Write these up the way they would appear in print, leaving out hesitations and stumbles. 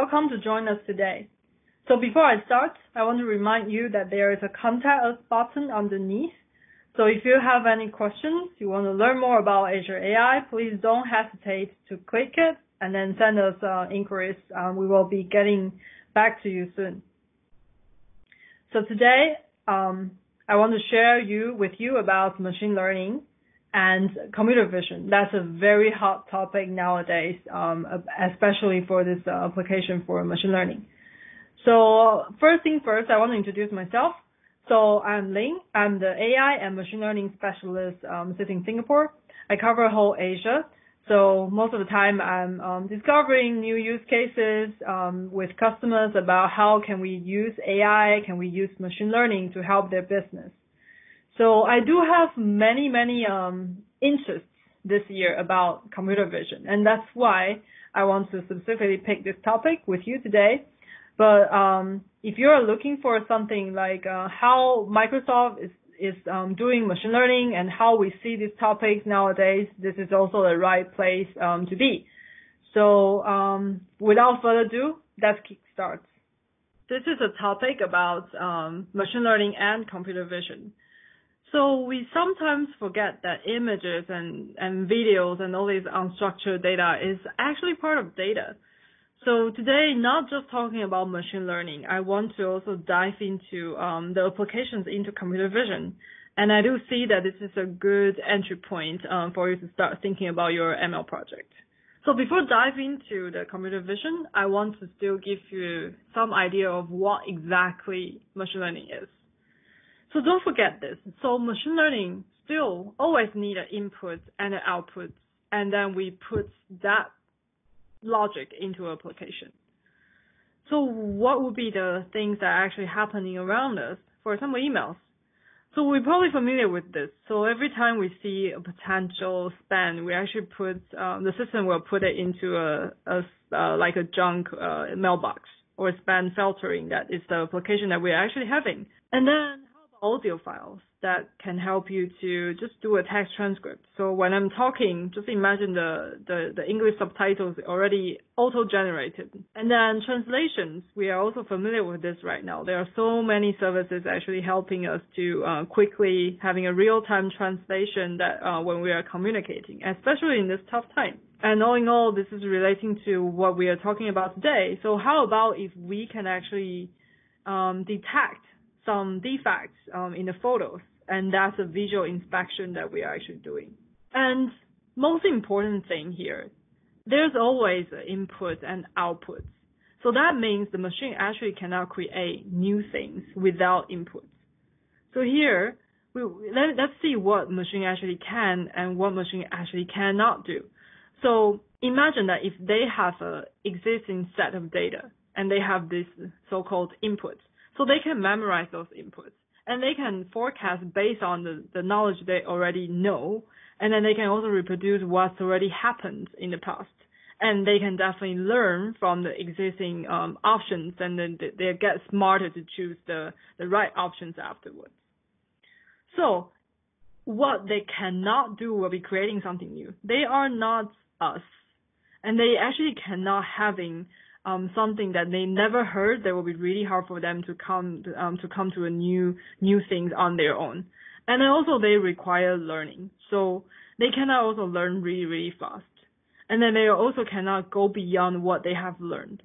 welcome to join us today. So before I start, I want to remind you that there is a contact us button underneath. So if you have any questions, you want to learn more about Azure AI, please don't hesitate to click it and then send us inquiries. We will be getting back to you soon. So today, I want to share with you about machine learning and computer vision. That's a very hot topic nowadays, especially for this application for machine learning. So first thing first, I want to introduce myself. So I'm Ling. I'm the AI and machine learning specialist sitting in Singapore. I cover whole Asia. So most of the time I'm discovering new use cases with customers about how can we use AI, can we use machine learning to help their business. So I do have many interests this year about computer vision, and that's why I want to specifically pick this topic with you today. But if you're looking for something like how Microsoft is doing machine learning and how we see these topics nowadays, this is also the right place to be. So without further ado, let's kickstart. This is a topic about machine learning and computer vision. So we sometimes forget that images and videos and all these unstructured data is actually part of data. So today, not just talking about machine learning, I want to also dive into the applications into computer vision. And I do see that this is a good entry point for you to start thinking about your ML project. So before diving into the computer vision, I want to still give you some idea of what exactly machine learning is. So don't forget this. So machine learning still always need an input and an output, and then we put that logic into application. So what would be the things that are actually happening around us? For example, emails. So we're probably familiar with this. So every time we see a potential spam, we actually put the system will put it into like a junk mailbox or spam filtering. That is the application that we're actually having. And then audio files that can help you to just do a text transcript. So when I'm talking, just imagine the English subtitles already auto-generated. And then translations, we are also familiar with this right now. There are so many services actually helping us to quickly having a real-time translation that when we are communicating, especially in this tough time. And all in all, this is relating to what we are talking about today. So how about if we can actually detect some defects in the photos, and that's a visual inspection that we are actually doing. And most important thing here, there's always input and outputs. So that means the machine actually cannot create new things without inputs. So here, let's see what machine actually can and what machine actually cannot do. So imagine that if they have an existing set of data and they have this so-called inputs, so they can memorize those inputs and they can forecast based on the knowledge they already know. And then they can also reproduce what's already happened in the past. And they can definitely learn from the existing options, and then they get smarter to choose the right options afterwards. So what they cannot do will be creating something new. They are not us. And they actually cannot having something that they never heard. That will be really hard for them to come to a new things on their own. And then also they require learning, so they cannot also learn really fast. And then they also cannot go beyond what they have learned.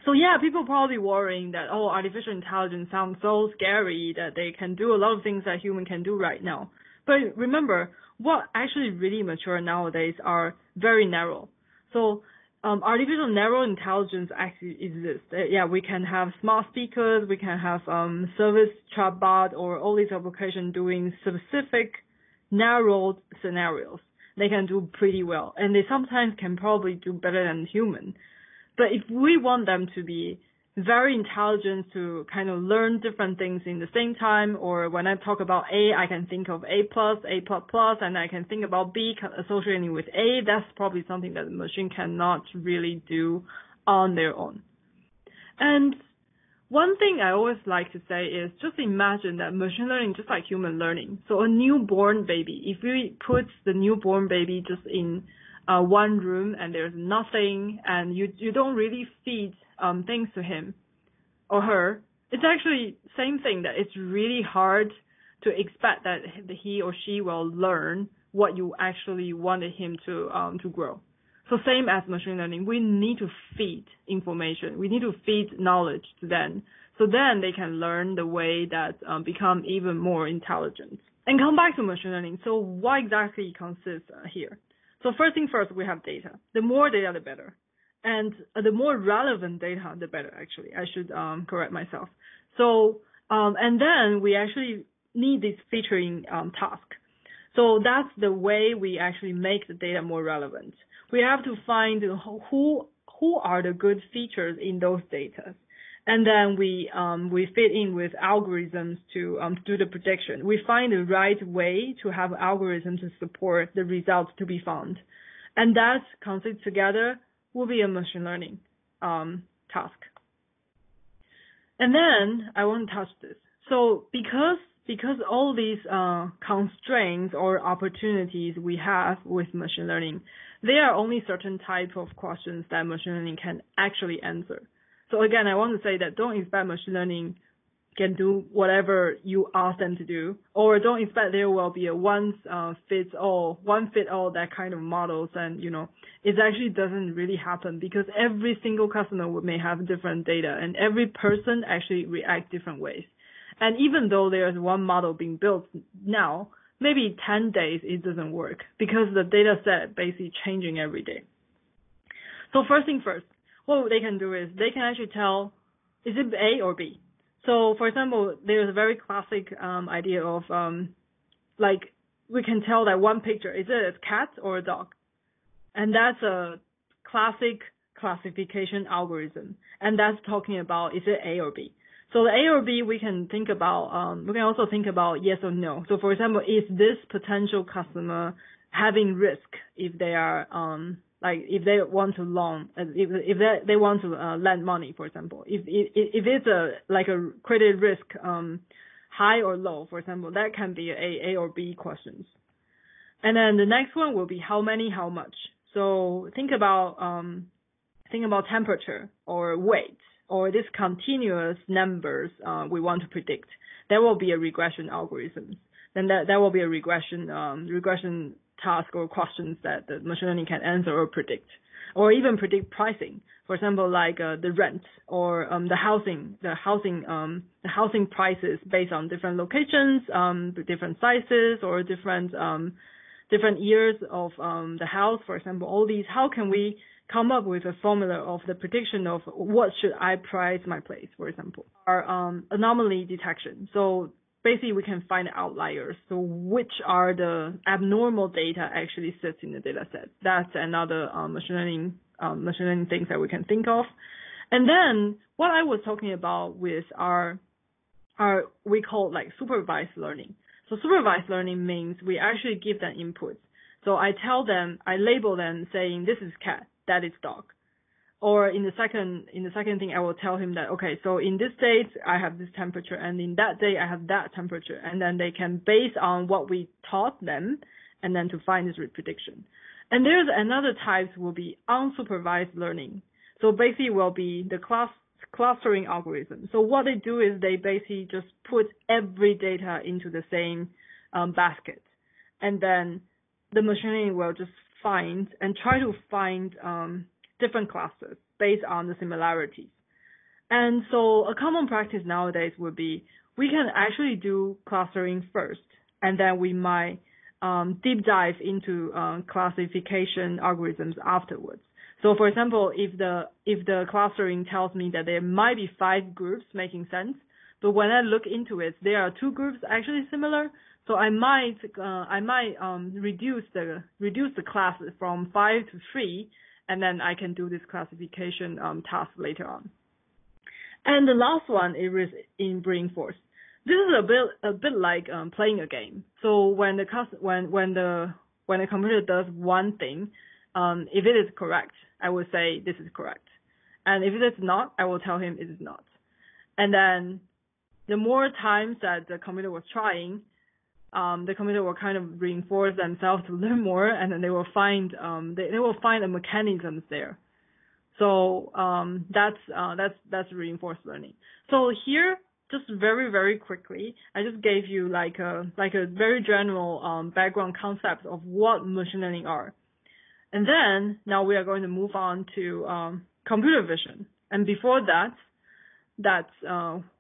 So yeah, people probably worrying that artificial intelligence sounds so scary that they can do a lot of things that human can do right now. But remember, what actually really mature nowadays are very narrow. So artificial narrow intelligence actually exists. We can have smart speakers, we can have service chatbot or all these applications doing specific narrow scenarios. They can do pretty well, and they sometimes can probably do better than human. But if we want them to be very intelligent, to kind of learn different things in the same time, or when I talk about A, I can think of A+, A++, and I can think about B associating with A, that's probably something that the machine cannot really do on their own. And one thing I always like to say is just imagine that machine learning just like human learning. So a newborn baby, if we put the newborn baby just in one room and there's nothing, and you don't really feed things to him or her, it's actually same thing, that it's really hard to expect that he or she will learn what you actually wanted him to grow. So same as machine learning, we need to feed information, we need to feed knowledge to them, so then they can learn the way that become even more intelligent. And come back to machine learning. So what exactly consists here? So first thing first, we have data. The more data, the better. And the more relevant data, the better, actually. I should correct myself. So, and then we actually need this featuring task. So that's the way we actually make the data more relevant. We have to find who are the good features in those data. And then we fit in with algorithms to do the prediction. We find the right way to have algorithms to support the results to be found. And that concept together will be a machine learning task. And then I want to touch this. So because all these constraints or opportunities we have with machine learning, there are only certain type of questions that machine learning can actually answer. So again, I want to say that don't expect machine learning can do whatever you ask them to do, or don't expect there will be a one fit all that kind of models. And it actually doesn't really happen, because every single customer may have different data, and every person actually react different ways. And even though there's one model being built now, maybe 10 days it doesn't work, because the data set basically changing every day. So first thing first, what they can do is they can actually tell, is it A or B? So for example, there's a very classic idea of like we can tell that one picture, is it a cat or a dog? And that's a classic classification algorithm. And that's talking about, is it A or B? So the A or B, we can think about, we can also think about yes or no. So for example, is this potential customer having risk if they are, if they want to loan, if they want to lend money, for example, if it's a credit risk, high or low, for example, that can be A or B questions. And then the next one will be how many, how much. So think about temperature or weight, or this continuous numbers we want to predict. There will be a regression algorithm. Then that will be a regression task or questions that the machine learning can answer or predict, or even predict pricing. For example, like the rent or the housing prices based on different locations, different sizes, or different years of the house. For example, all these. How can we come up with a formula of the prediction of what should I price my place, for example, or anomaly detection. So basically, we can find outliers. So which are the abnormal data actually sits in the data set? That's another machine learning things that we can think of. And then what I was talking about with our we call like supervised learning. So supervised learning means we actually give them inputs. So I label them saying this is cat, that is dog. Or in the second thing, I will tell him that, okay, so in this date, I have this temperature, and in that day, I have that temperature. And then they can, base on what we taught them, and then to find this prediction. And there's another type will be unsupervised learning. So basically will be the clustering algorithm. So what they do is they basically just put every data into the same basket. And then the machine learning will just try to find different classes based on the similarities. And so a common practice nowadays would be we can actually do clustering first, and then we might deep dive into classification algorithms afterwards. So for example, if the clustering tells me that there might be 5 groups making sense, but when I look into it, there are 2 groups actually similar. So I might reduce the class from 5 to 3, and then I can do this classification task later on. And the last one is in reinforce. This is a bit like playing a game. So when the computer does one thing, if it is correct, I will say this is correct, and if it is not, I will tell him it is not. And then the more times that the computer was trying, the computer will kind of reinforce themselves to learn more, and then they will find they will find a mechanisms there. So that's reinforced learning. So here, just very, very quickly, I just gave you like a very general background concept of what machine learning are. And then now we are going to move on to computer vision. And before that,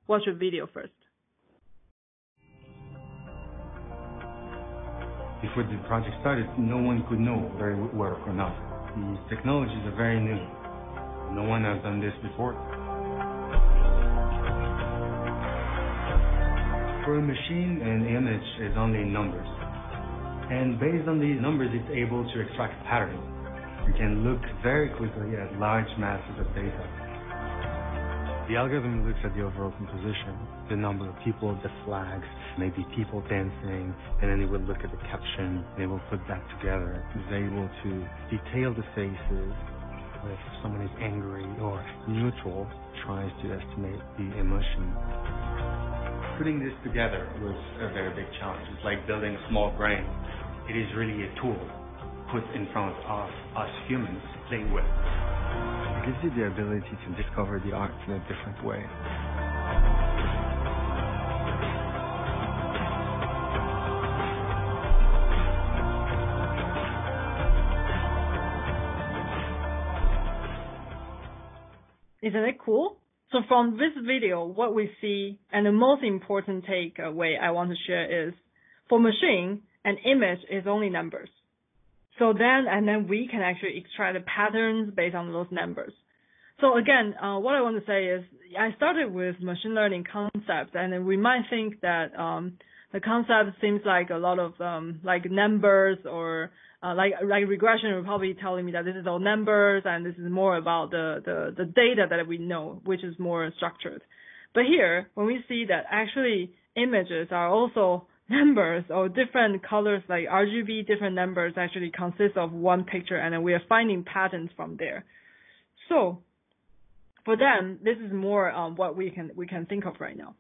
watch a video first. Before the project started, no one could know whether it would work or not. These technologies are very new. No one has done this before. For a machine, an image is only numbers. And based on these numbers, it's able to extract patterns. You can look very quickly at large masses of data. The algorithm looks at the overall composition, the number of people, the flags, maybe people dancing, and then it will look at the caption, and it will put that together. It's able to detail the faces. If someone is angry or neutral, tries to estimate the emotion. Putting this together was a very big challenge. It's like building a small brain. It is really a tool put in front of us humans to play with. It gives you the ability to discover the art in a different way. Isn't it cool? So from this video, what we see, and the most important takeaway I want to share is, for machine, an image is only numbers. So then we can actually extract the patterns based on those numbers. So again, what I want to say is, I started with machine learning concepts, and then we might think that the concept seems like a lot of like numbers or like regression will probably telling me that this is all numbers and this is more about the data that we know, which is more structured. But here, when we see that actually images are also numbers or different colors like RGB, different numbers actually consist of one picture, and then we are finding patterns from there. So for them, this is more what we can think of right now.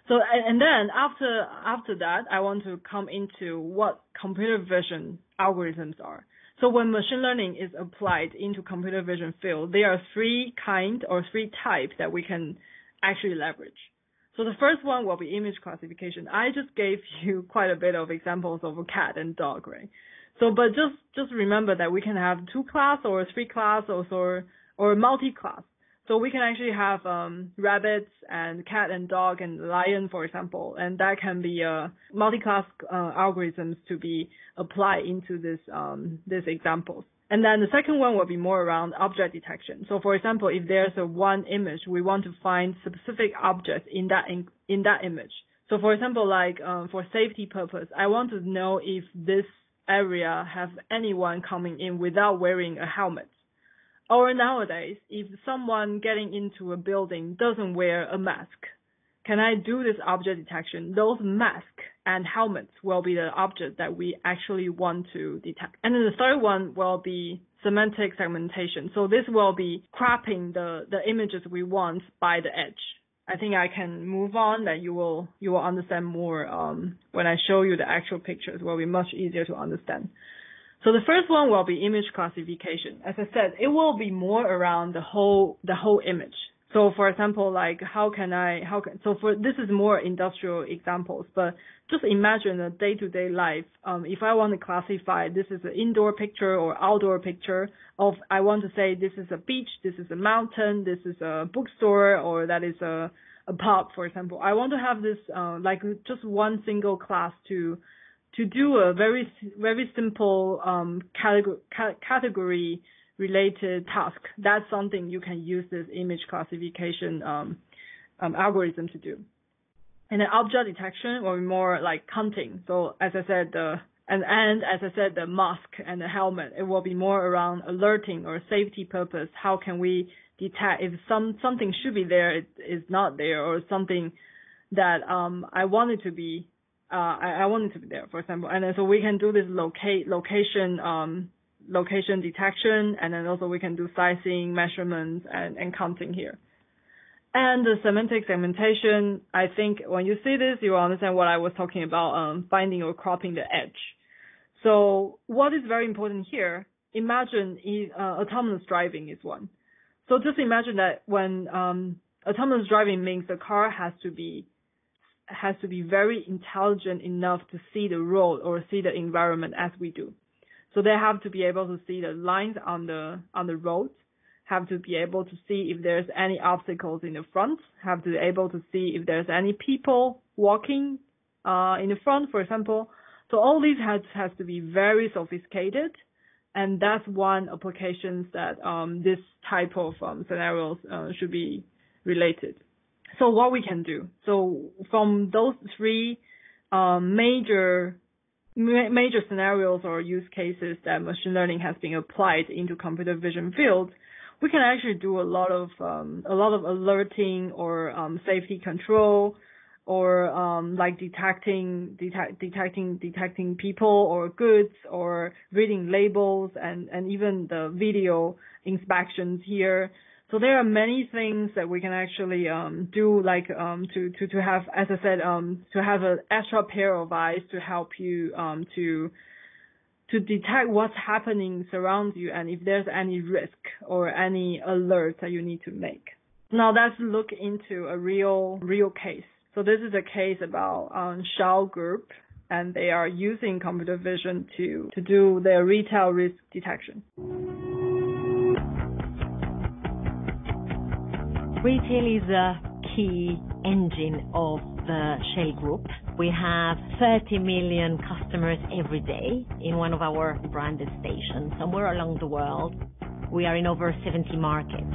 So and then after that, I want to come into what computer vision algorithms are. So when machine learning is applied into computer vision field, there are three types that we can actually leverage. So the first one will be image classification. I just gave you quite a bit of examples of a cat and dog, right? So, but just remember that we can have 2-class or 3-class or multi-class. So we can actually have rabbits and cat and dog and lion, for example, and that can be multi-class algorithms to be applied into these examples. And then the second one will be more around object detection. So for example, if there's one image, we want to find specific objects in that image. So for example, like for safety purpose, I want to know if this area has anyone coming in without wearing a helmet. Or nowadays, if someone getting into a building doesn't wear a mask, can I do this object detection? Those masks and helmets will be the object that we actually want to detect. And then the third one will be semantic segmentation. So this will be cropping the images we want by the edge. I think I can move on, that you will understand more when I show you the actual pictures. It will be much easier to understand. So the first one will be image classification. As I said, it will be more around the whole image. So for example, like this is more industrial examples, but just imagine a day-to-day life. If I want to classify this is an indoor picture or outdoor picture of, I want to say this is a beach, this is a mountain, this is a bookstore, or that is a pub, for example. I want to have this like just one single class to do a very, very simple category related task. That's something you can use this image classification algorithm to do. And then object detection will be more like counting. So as I said, the mask and the helmet, it will be more around alerting or safety purpose. How can we detect if something should be there, it is not there, or something that I want it to be there, for example. And then so we can do this location detection, and then also we can do sizing, measurements, and counting here. And the semantic segmentation, I think when you see this, you will understand what I was talking about, finding or cropping the edge. So what is very important here, imagine autonomous driving is one. So just imagine that when autonomous driving means the car has to be very intelligent enough to see the road or see the environment as we do. So they have to be able to see the lines on the road, have to be able to see if there's any obstacles in the front, have to be able to see if there's any people walking in the front, for example. So all these has to be very sophisticated, and that's one applications that this type of scenarios should be related. So what we can do, so from those three major scenarios or use cases that machine learning has been applied into computer vision field, we can actually do a lot of alerting or safety control, or like detecting people or goods, or reading labels, and even the video inspections here. So there are many things that we can actually do, like to have, as I said, to have an extra pair of eyes to help you to detect what's happening around you and if there's any risk or any alert that you need to make. Now let's look into a real case. So this is a case about Shell Group, and they are using computer vision to do their retail risk detection. Retail is a key engine of the Shell Group. We have 30 million customers every day in one of our branded stations, somewhere along the world. We are in over 70 markets.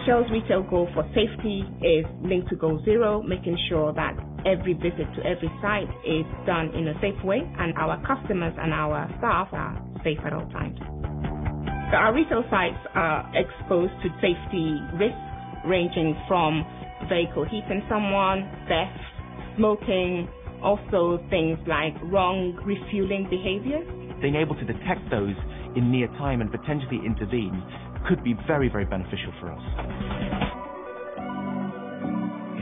Shell's retail goal for safety is linked to Goal Zero, making sure that every visit to every site is done in a safe way, and our customers and our staff are safe at all times. So our retail sites are exposed to safety risks ranging from vehicle hitting someone, theft, smoking, also things like wrong refueling behaviors. Being able to detect those in near time and potentially intervene could be very, very beneficial for us.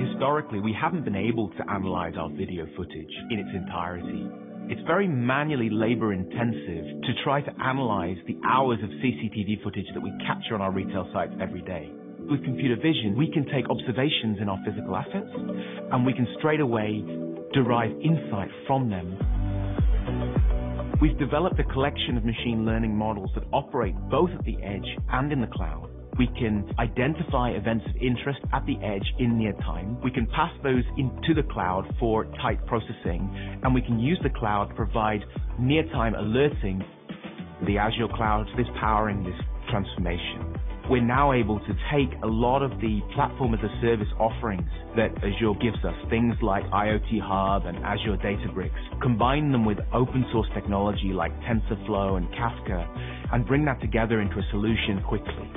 Historically, we haven't been able to analyze our video footage in its entirety. It's very manually labor intensive to try to analyze the hours of CCTV footage that we capture on our retail sites every day. With computer vision, we can take observations in our physical assets, and we can straight away derive insight from them. We've developed a collection of machine learning models that operate both at the edge and in the cloud. We can identify events of interest at the edge in near time. We can pass those into the cloud for tight processing, and we can use the cloud to provide near-time alerting. The Azure cloud is powering this transformation. We're now able to take a lot of the platform as a service offerings that Azure gives us, things like IoT Hub and Azure Databricks, combine them with open source technology like TensorFlow and Kafka, and bring that together into a solution quickly.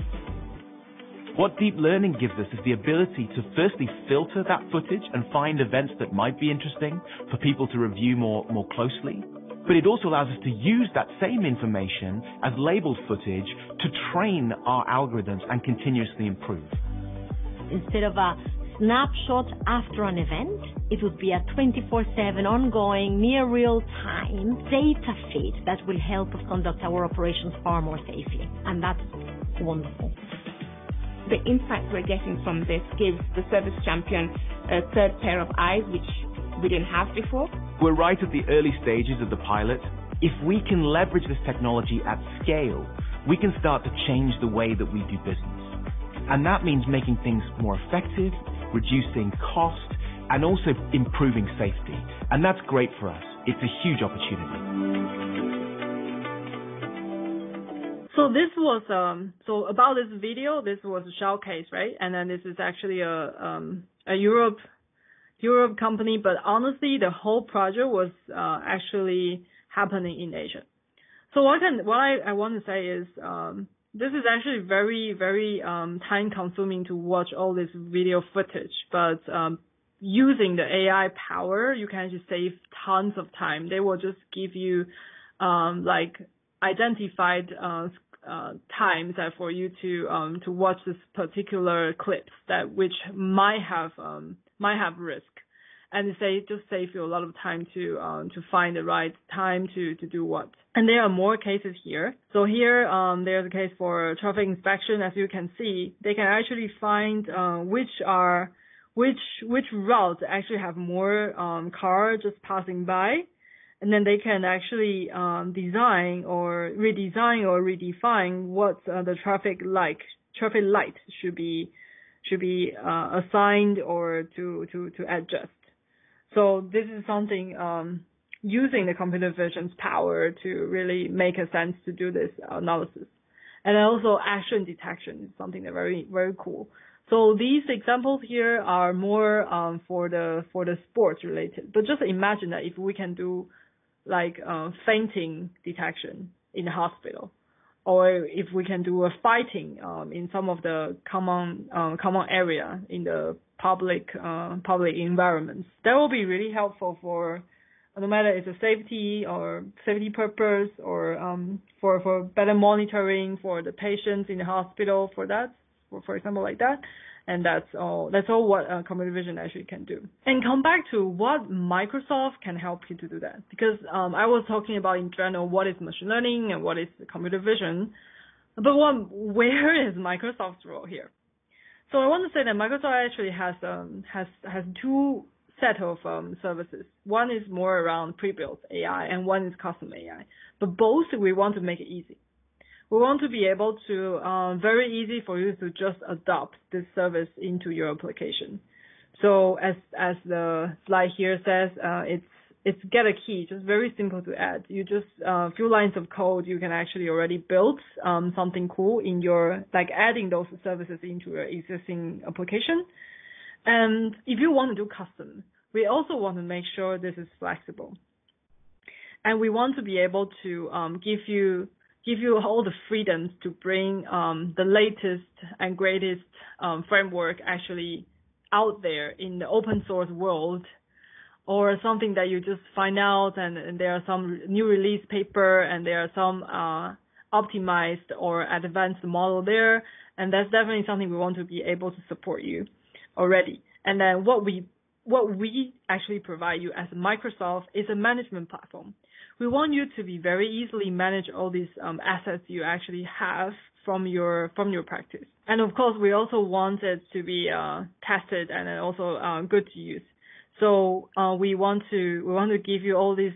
What deep learning gives us is the ability to firstly filter that footage and find events that might be interesting for people to review more closely. But it also allows us to use that same information as labeled footage to train our algorithms and continuously improve. Instead of a snapshot after an event, it would be a 24/7 ongoing, near real-time data feed that will help us conduct our operations far more safely. And that's wonderful. The insights we're getting from this gives the service champion a third pair of eyes, which we didn't have before. We're right at the early stages of the pilot. If we can leverage this technology at scale, we can start to change the way that we do business. And that means making things more effective, reducing cost, and also improving safety. And that's great for us. It's a huge opportunity. So this was so about this video. This was a Shell case, right? And then this is actually a Europe company, but honestly, the whole project was actually happening in Asia. So what I want to say is this is actually very, very time consuming to watch all this video footage, but using the AI power, you can actually save tons of time. They will just give you like identified times that for you to watch this particular clips that which might have risk, and just save you a lot of time to find the right time to do what. And there are more cases here. So here there's a case for traffic inspection. As you can see, they can actually find which routes actually have more cars just passing by, and then they can actually design or redefine what the traffic light should be assigned or to adjust. So this is something using the computer vision's power to really make a sense to do this analysis. And then also action detection is something that very, very cool. So these examples here are more for the sports related. But just imagine that if we can do like fainting detection in the hospital, or if we can do a fighting in some of the common area in the public environments, that will be really helpful for no matter it's a safety purpose or for better monitoring for the patients in the hospital for example like that. And that's all what computer vision actually can do. And come back to what Microsoft can help you to do that. Because I was talking about in general what is machine learning and what is computer vision. But where is Microsoft's role here? So I want to say that Microsoft actually has two set of services. One is more around pre-built AI and one is custom AI. But both we want to make it easy. We want to be able to very easy for you to just adopt this service into your application. So as the slide here says, it's get a key, just very simple to add. You just a few lines of code, you can actually already build something cool in your adding those services into your existing application. And if you want to do custom, we also want to make sure this is flexible, and we want to be able to give you all the freedoms to bring the latest and greatest framework actually out there in the open source world, or something that you just find out and there are some new release paper and there are some optimized or advanced model there, and that's definitely something we want to be able to support you already. And then what we actually provide you as Microsoft is a management platform. We want you to be very easily manage all these assets you actually have from your practice. And of course, we also want it to be tested and also good to use. So we want to give you all these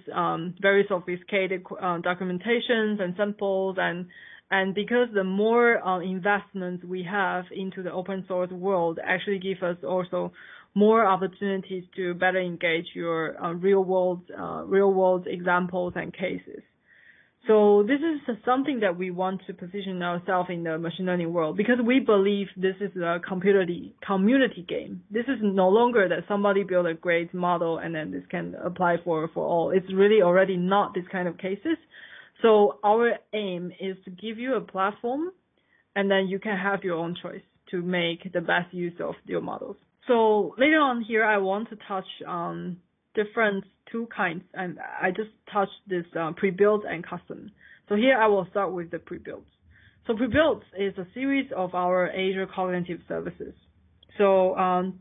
very sophisticated documentations and samples, and because the more investments we have into the open source world actually give us also more opportunities to better engage your real world examples and cases. So this is something that we want to position ourselves in the machine learning world, because we believe this is a community game. This is no longer that somebody built a great model and then this can apply for all. It's really already not this kind of cases. So our aim is to give you a platform, and then you can have your own choice to make the best use of your models. So later on here, I want to touch on different two kinds, and I just touched this pre-built and custom. So here I will start with the pre-built. So pre-built is a series of our Azure cognitive services. So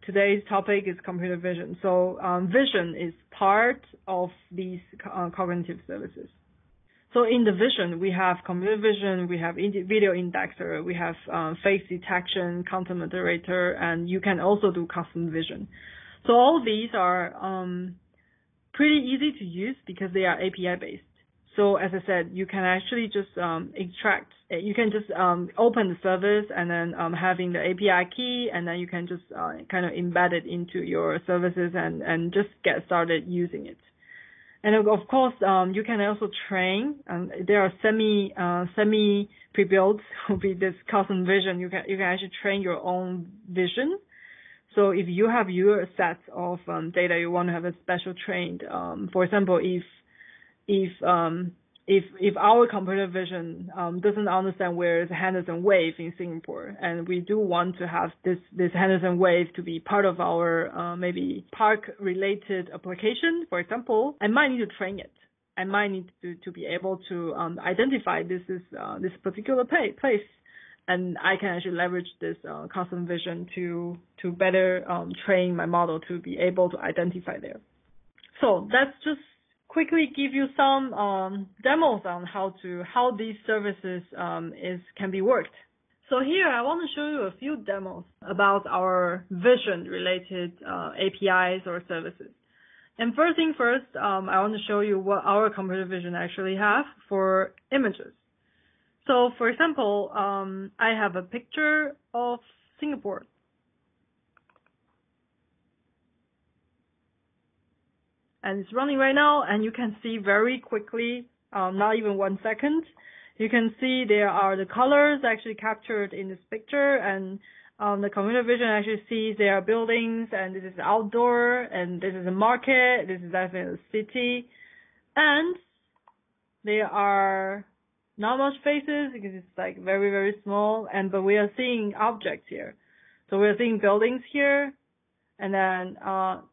today's topic is computer vision. So vision is part of these cognitive services. So in the vision, we have computer vision, we have video indexer, we have face detection, content moderator, and you can also do custom vision. So all these are pretty easy to use because they are API based. So as I said, you can actually just extract, you can just open the service and then having the API key, and then you can just kind of embed it into your services and just get started using it. And of course, you can also train. There are semi pre-built will be this custom vision. You can actually train your own vision. So if you have your sets of data, you want to have a special trained. For example, if our computer vision doesn't understand where is Henderson Wave in Singapore, and we do want to have this Henderson Wave to be part of our maybe park related application, for example, I might need to train it. I might need to be able to identify this particular place, and I can actually leverage this custom vision to better train my model to be able to identify there. So let's just quickly give you some demos on how these services can be worked. So here I want to show you a few demos about our vision related APIs or services. And first thing first, I want to show you what our computer vision actually have for images. So for example, I have a picture of Singapore. And it's running right now, and you can see very quickly, not even 1 second, you can see there are the colors actually captured in this picture, and the computer vision actually sees there are buildings, and this is outdoor, and this is a market, this is definitely a city, and there are not much faces because it's like very, very small, but we are seeing objects here. So we are seeing buildings here, and then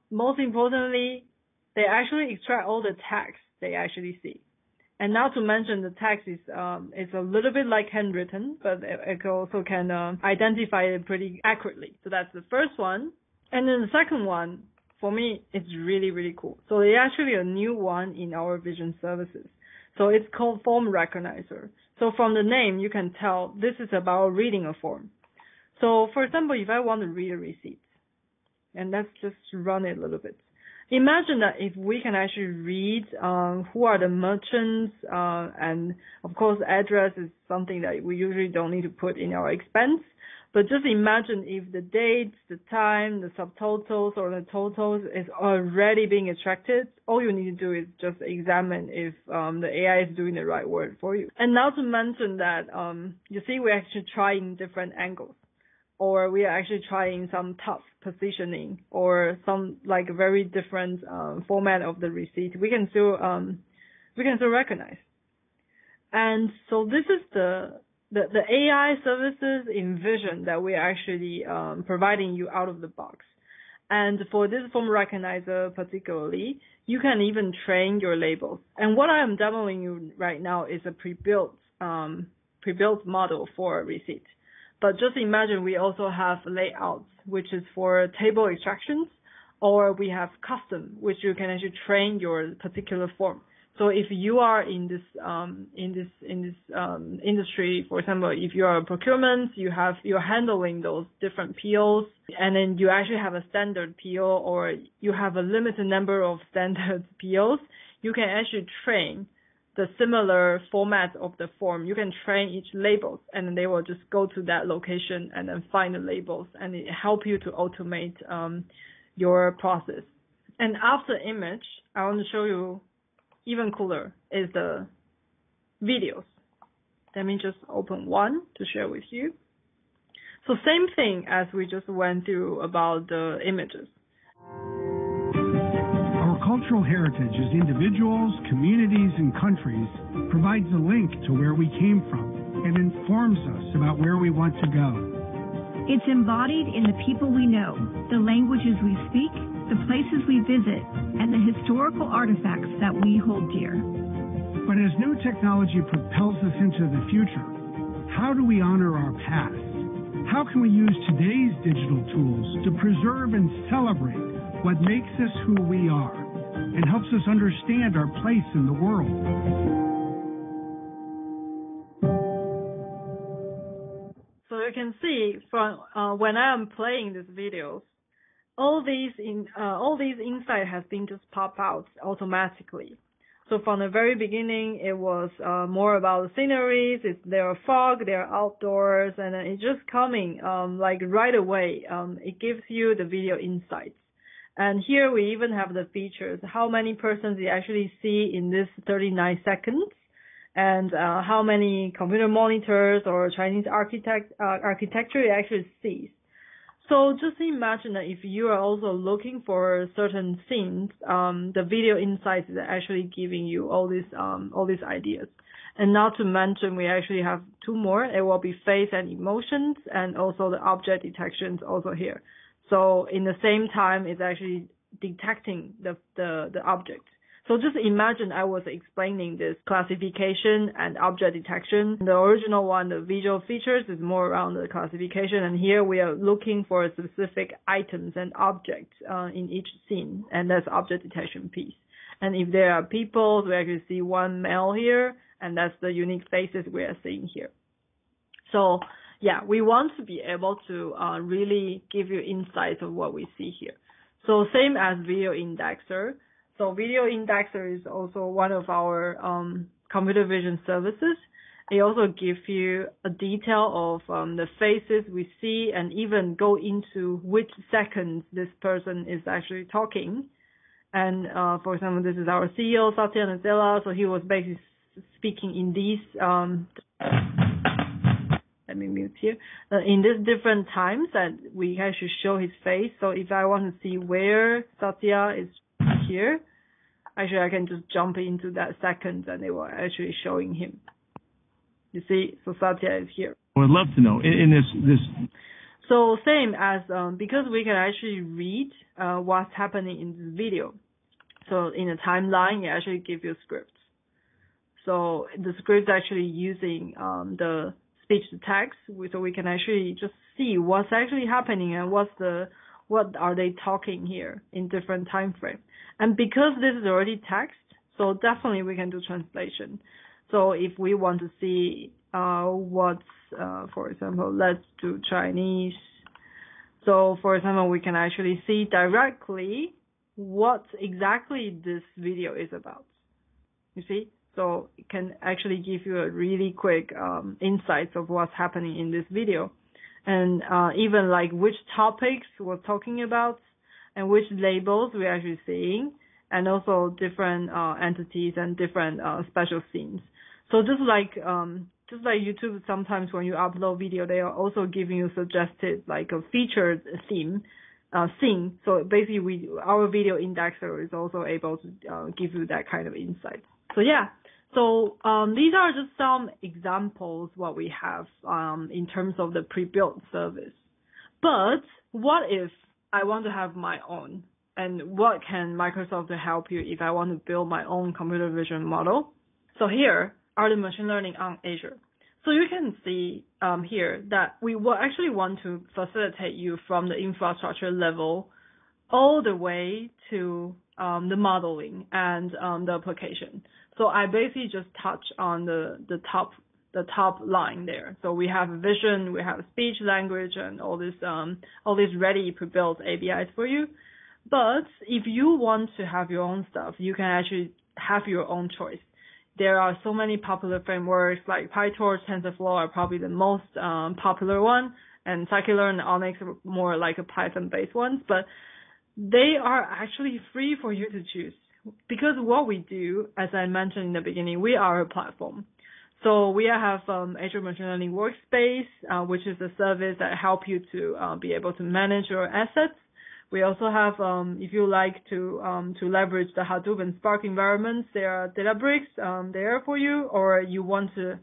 most importantly, they actually extract all the text they actually see. And not to mention the text is a little bit like handwritten, but it also can identify it pretty accurately. So that's the first one. And then the second one, for me, it's really, really cool. So it's actually a new one in our vision services. So it's called Form Recognizer. So from the name, you can tell this is about reading a form. So for example, if I want to read a receipt, and let's just run it a little bit. Imagine that if we can actually read who are the merchants, and of course address is something that we usually don't need to put in our expense, but just imagine if the dates, the time, the subtotals or the totals is already being extracted, all you need to do is just examine if the AI is doing the right word for you. And not to mention that you see we're actually trying different angles, or we are actually trying some tough positioning or some like very different format of the receipt. We can still recognize. And so this is the AI services in Vision that we're actually providing you out of the box. And for this form recognizer particularly, you can even train your labels. And what I am demoing you right now is a pre-built model for a receipt. But just imagine we also have layouts, which is for table extractions, or we have custom, which you can actually train your particular form. So if you are in this industry, for example, if you are a procurement, you're handling those different POs, and then you actually have a standard PO, or you have a limited number of standard POs, you can actually train the similar format of the form. You can train each labels, and then they will just go to that location and then find the labels, and it help you to automate your process. And after image, I want to show you even cooler is the videos. Let me just open one to share with you. So same thing as we just went through about the images. Our cultural heritage as individuals, communities, and countries provides a link to where we came from and informs us about where we want to go. It's embodied in the people we know, the languages we speak, the places we visit, and the historical artifacts that we hold dear. But as new technology propels us into the future, how do we honor our past? How can we use today's digital tools to preserve and celebrate what makes us who we are and helps us understand our place in the world? So you can see from when I am playing these videos, all these insights have been just pop out automatically. So from the very beginning, it was more about the sceneries. There are fog, there are outdoors, and then it's just coming like right away. It gives you the video insights. And here we even have the features, how many persons you actually see in this 39 seconds, and how many computer monitors or Chinese architecture it actually sees. So just imagine that if you are also looking for certain scenes, the video insights is actually giving you all these ideas. And not to mention, we actually have two more. It will be face and emotions, and also the object detections also here. So in the same time, it's actually detecting the object. So So just imagine I was explaining this classification and object detection. The original one, the visual features, is more around the classification, and here we are looking for specific items and objects in each scene, and that's object detection piece. And if there are people, we actually see one male here, and that's the unique faces we are seeing here. So yeah, we want to be able to really give you insights of what we see here. So same as video indexer. So video indexer is also one of our computer vision services. It also gives you a detail of the faces we see and even go into which seconds this person is actually talking. And for example, this is our CEO, Satya Nadella. So he was basically speaking in these, let me mute here, in these different times that we actually show his face. So if I want to see where Satya is here, actually I can just jump into that second and it will actually showing him. You see, so Satya is here. I would love to know in this. So same as, because we can actually read what's happening in this video. So in a timeline, it actually gives you scripts. So the script is actually using the speech to text, so we can actually just see what's actually happening and what are they talking here in different time frame. And because this is already text, so definitely we can do translation. So if we want to see what's, for example, let's do Chinese. So for example, we can actually see directly what exactly this video is about. You see? So it can actually give you a really quick insights of what's happening in this video. And even like which topics we're talking about and which labels we're actually seeing, and also different entities and different special scenes. So just like YouTube, sometimes when you upload video, they are also giving you suggested like a featured theme, scene. So basically our video indexer is also able to give you that kind of insight. So yeah. So these are just some examples what we have in terms of the pre-built service. But what if I want to have my own? And what can Microsoft help you if I want to build my own computer vision model? So here are the machine learning on Azure. So you can see here that we will actually want to facilitate you from the infrastructure level all the way to the modeling and the application. So I basically just touch on the top line there. So we have vision, we have speech, language, and all these ready pre-built APIs for you. But if you want to have your own stuff, you can actually have your own choice. There are so many popular frameworks like PyTorch, TensorFlow are probably the most popular one, and Scikit-learn and Onyx are more like a Python-based ones. But they are actually free for you to choose. Because what we do, as I mentioned in the beginning, we are a platform. So we have Azure Machine Learning Workspace, which is a service that helps you to be able to manage your assets. We also have, if you like to leverage the Hadoop and Spark environments, there are Databricks there for you, or you want to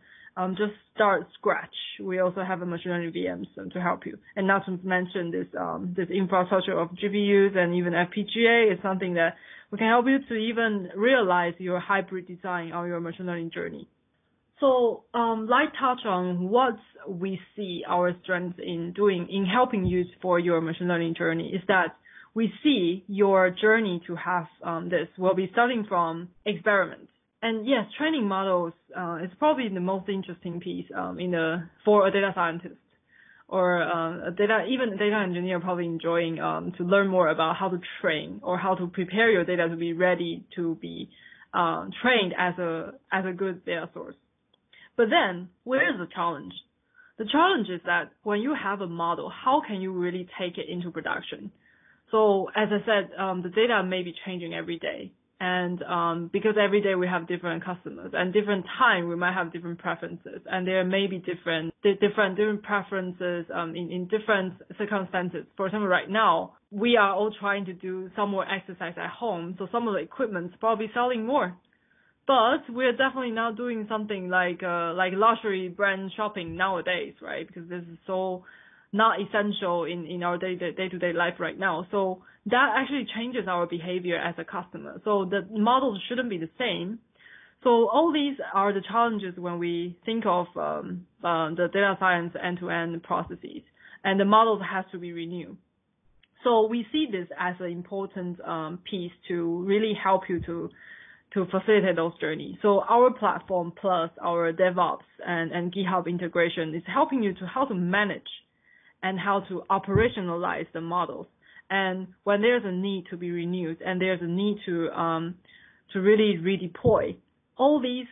just start scratch. We also have a machine learning VMs to help you. And not to mention this infrastructure of GPUs and even FPGA is something that we can help you to even realize your hybrid design on your machine learning journey. So, like touch on what we see our strengths in doing, in helping you for your machine learning journey is that we see your journey to have this will be starting from experiments. And yes, training models is probably the most interesting piece for a data scientist or a data engineer probably enjoying to learn more about how to train or how to prepare your data to be ready to be trained as a good data source. But then, where is the challenge? The challenge is that when you have a model, how can you really take it into production? So, as I said, the data may be changing every day. And because every day we have different customers and different time we might have different preferences, and there may be different preferences in different circumstances. For example, right now we are all trying to do some more exercise at home, so some of the equipment's probably selling more. But we're definitely not doing something like luxury brand shopping nowadays, right? Because this is so not essential in our day-to-day life right now. So that actually changes our behavior as a customer. So the models shouldn't be the same. So all these are the challenges when we think of the data science end-to-end processes, and the models has to be renewed. So we see this as an important piece to really help you to facilitate those journeys. So our platform plus our DevOps and GitHub integration is helping you to how to manage and how to operationalize the models. And when there's a need to be renewed and there's a need to really redeploy, all these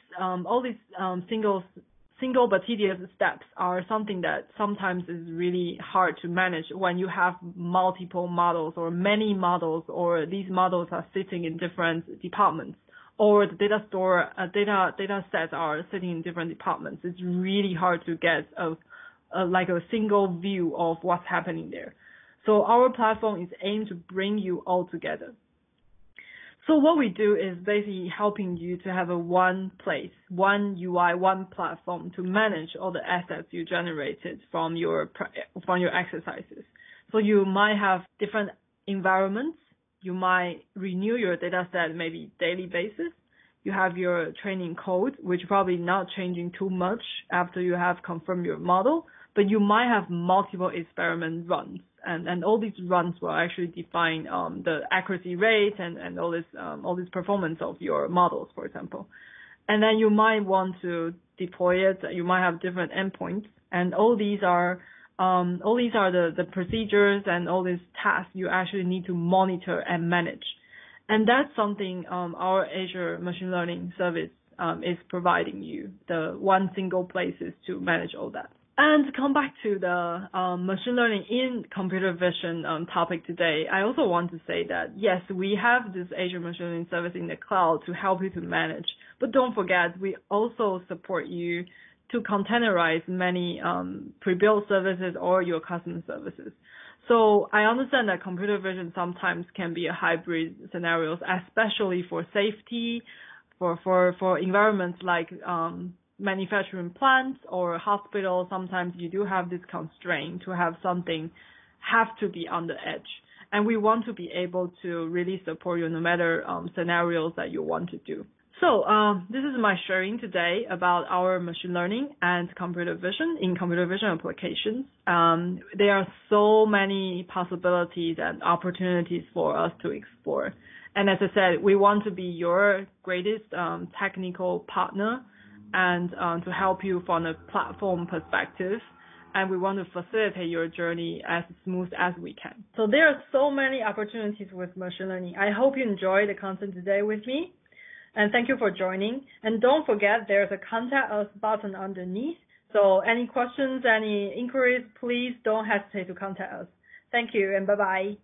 single but tedious steps are something that sometimes is really hard to manage when you have multiple models or many models, or these models are sitting in different departments, or the data sets are sitting in different departments. It's really hard to get a single view of what's happening there. So our platform is aimed to bring you all together. So what we do is basically helping you to have a one place, one UI, one platform to manage all the assets you generated from your exercises. So you might have different environments. You might renew your data set maybe daily basis. You have your training code, which probably not changing too much after you have confirmed your model, but you might have multiple experiment runs. And all these runs will actually define the accuracy rate and all this performance of your models, for example. And then you might want to deploy it. You might have different endpoints, and all these are the procedures and all these tasks you actually need to monitor and manage. And that's something our Azure machine learning service is providing you, the one single places to manage all that. And to come back to the machine learning in computer vision topic today, I also want to say that, yes, we have this Azure machine learning service in the cloud to help you to manage. But don't forget, we also support you to containerize many pre-built services or your custom services. So I understand that computer vision sometimes can be a hybrid scenarios, especially for safety, for environments like manufacturing plants or hospitals. Sometimes you do have this constraint to have something have to be on the edge. And we want to be able to really support you no matter scenarios that you want to do. So this is my sharing today about our machine learning and computer vision in computer vision applications. There are so many possibilities and opportunities for us to explore. And as I said, we want to be your greatest technical partner and to help you from a platform perspective. And we want to facilitate your journey as smooth as we can. So there are so many opportunities with machine learning. I hope you enjoy the content today with me. And thank you for joining. And don't forget, there's a contact us button underneath. So any questions, any inquiries, please don't hesitate to contact us. Thank you and bye-bye.